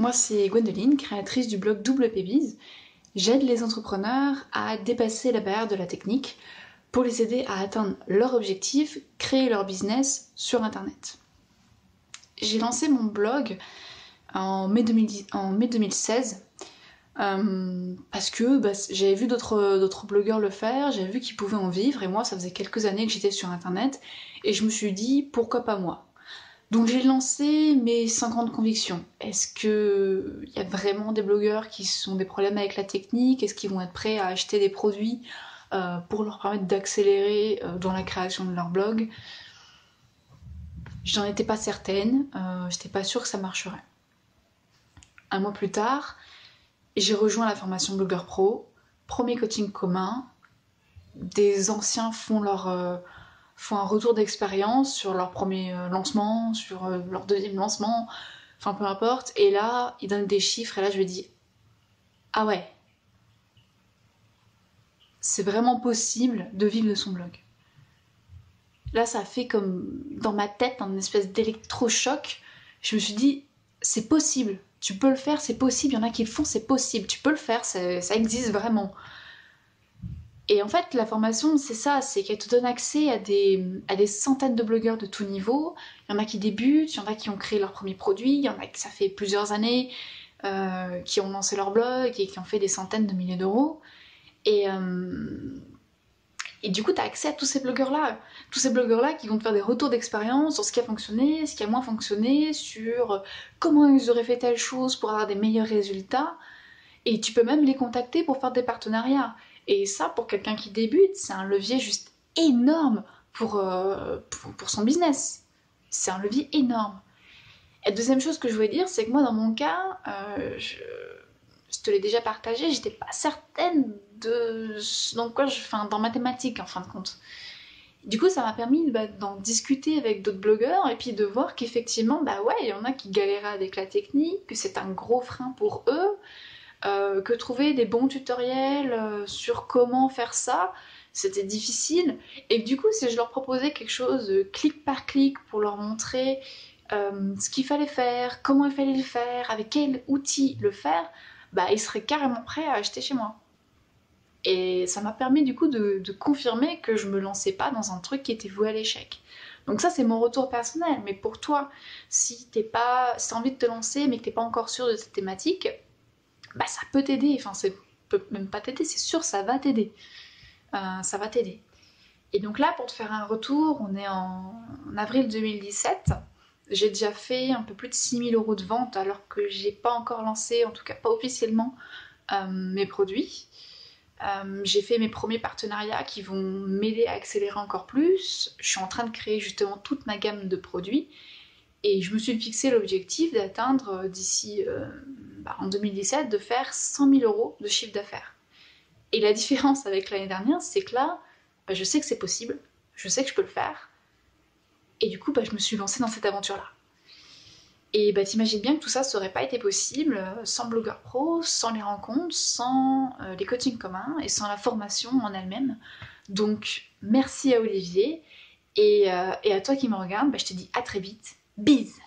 Moi c'est Gwendoline, créatrice du blog WPBiz. J'aide les entrepreneurs à dépasser la barrière de la technique pour les aider à atteindre leur objectif, créer leur business sur internet. J'ai lancé mon blog en mai 2016 parce que j'avais vu d'autres blogueurs le faire, j'avais vu qu'ils pouvaient en vivre et moi ça faisait quelques années que j'étais sur internet et je me suis dit pourquoi pas moi. Donc j'ai lancé mes 5 grandes convictions. Est-ce qu'il y a vraiment des blogueurs qui ont des problèmes avec la technique? Est-ce qu'ils vont être prêts à acheter des produits pour leur permettre d'accélérer dans la création de leur blog? J'en étais pas certaine, j'étais pas sûre que ça marcherait. Un mois plus tard, j'ai rejoint la formation Blogueur Pro, premier coaching commun. Des anciens font un retour d'expérience sur leur premier lancement, sur leur deuxième lancement, enfin peu importe. Et là, ils donnent des chiffres et là je me dis ah ouais, c'est vraiment possible de vivre de son blog. Là, ça a fait comme dans ma tête un espèce d'électrochoc. Je me suis dit c'est possible, tu peux le faire, c'est possible. Il y en a qui le font, c'est possible, tu peux le faire, ça existe vraiment. Et en fait, la formation, c'est ça, c'est qu'elle te donne accès à des centaines de blogueurs de tout niveau. Il y en a qui débutent, il y en a qui ont créé leur premier produit, il y en a qui ça fait plusieurs années qui ont lancé leur blog et qui ont fait des centaines de milliers d'euros. Et du coup, tu as accès à tous ces blogueurs-là qui vont te faire des retours d'expérience sur ce qui a fonctionné, ce qui a moins fonctionné, sur comment ils auraient fait telle chose pour avoir des meilleurs résultats. Et tu peux même les contacter pour faire des partenariats. Et ça, pour quelqu'un qui débute, c'est un levier juste énorme pour son business. C'est un levier énorme. Et deuxième chose que je voulais dire, c'est que moi, dans mon cas, je te l'ai déjà partagé, j'étais pas certaine dans mathématiques en fin de compte. Du coup, ça m'a permis d'en discuter avec d'autres blogueurs et puis de voir qu'effectivement, il y en a qui galéraient avec la technique, que c'est un gros frein pour eux. Que trouver des bons tutoriels sur comment faire ça, c'était difficile. Et du coup, si je leur proposais quelque chose clic par clic pour leur montrer ce qu'il fallait faire, comment il fallait le faire, avec quel outil le faire, ils seraient carrément prêts à acheter chez moi. Et ça m'a permis du coup de confirmer que je me lançais pas dans un truc qui était voué à l'échec. Donc ça, c'est mon retour personnel. Mais pour toi, si t'as envie de te lancer mais que t'es pas encore sûr de cette thématique, ça peut t'aider, enfin ça peut même pas t'aider, c'est sûr, ça va t'aider. Ça va t'aider. Et donc là, pour te faire un retour, on est en avril 2017. J'ai déjà fait un peu plus de 6 000 € de vente alors que j'ai pas encore lancé, en tout cas pas officiellement, mes produits. J'ai fait mes premiers partenariats qui vont m'aider à accélérer encore plus. Je suis en train de créer justement toute ma gamme de produits. Et je me suis fixé l'objectif d'atteindre d'ici en 2017 de faire 100 000 € de chiffre d'affaires. Et la différence avec l'année dernière, c'est que là, je sais que c'est possible, je sais que je peux le faire. Et du coup, je me suis lancée dans cette aventure-là. Et t'imagines bien que tout ça, ça aurait pas été possible sans Blogueur Pro, sans les rencontres, sans les coachings communs et sans la formation en elle-même. Donc, merci à Olivier. Et à toi qui me regarde, je te dis à très vite. Bise!